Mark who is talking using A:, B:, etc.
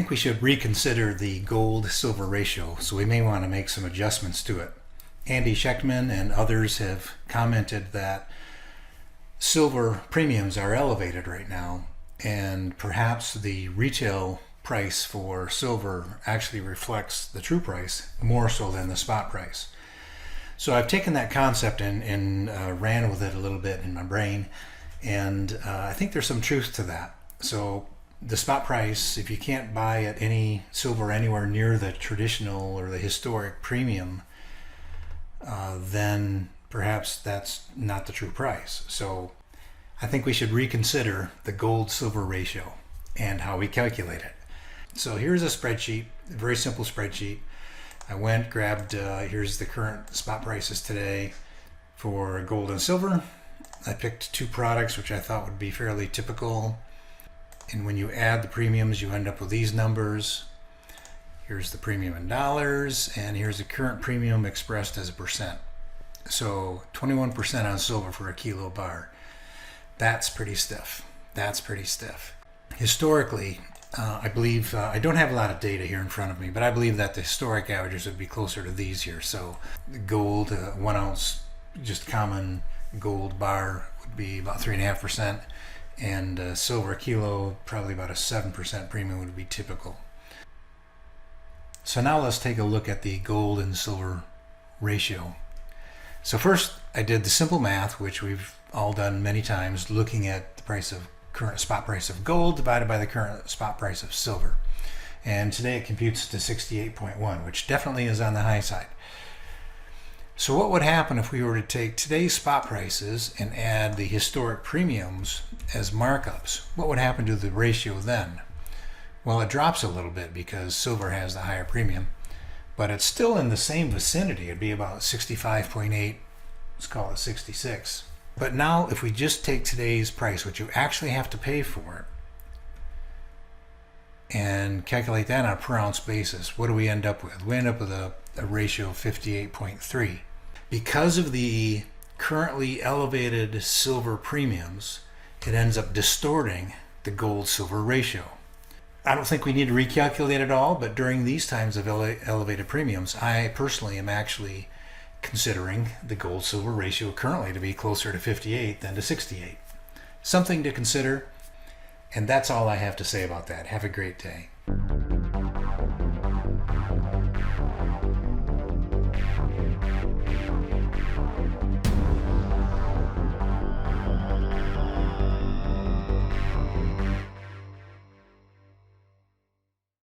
A: think we should reconsider the gold-silver ratio, so we may want to make some adjustments to it. Andy Schechtman and others have commented that silver premiums are elevated right now, and perhaps the retail price for silver actually reflects the true price more so than the spot price. So I've taken that concept and ran with it a little bit in my brain, and I think there's some truth to that. So the spot price, if you can't buy at any silver anywhere near the traditional or the historic premium, then perhaps that's not the true price. So I think we should reconsider the gold-silver ratio and how we calculate it. So here's a spreadsheet, a very simple spreadsheet. I went, grabbed, here's the current spot prices today for gold and silver. I picked two products which I thought would be fairly typical. And when you add the premiums, you end up with these numbers. Here's the premium in dollars, and here's the current premium expressed as a percent. So 21% on silver for a kilo bar. That's pretty stiff. That's pretty stiff. Historically, I believe, I don't have a lot of data here in front of me, but I believe that the historic averages would be closer to these here. So gold, 1 ounce, just common gold bar would be about 3.5%. And silver kilo, probably about a 7% premium would be typical. So now let's take a look at the gold and silver ratio. So first I did the simple math, which we've all done many times, looking at the price of current spot price of gold divided by the current spot price of silver. And today it computes to 68.1, which definitely is on the high side. So what would happen if we were to take today's spot prices and add the historic premiums as markups? What would happen to the ratio then? Well, it drops a little bit because silver has the higher premium, but it's still in the same vicinity. It'd be about 65.8, let's call it 66. But now if we just take today's price, what you actually have to pay for it, and calculate that on a per ounce basis, what do we end up with? We end up with a ratio of 58.3. Because of the currently elevated silver premiums, it ends up distorting the gold-silver ratio. I don't think we need to recalculate it all, but during these times of elevated premiums, I personally am actually considering the gold-silver ratio currently to be closer to 58 than to 68. Something to consider, and that's all I have to say about that. Have a great day.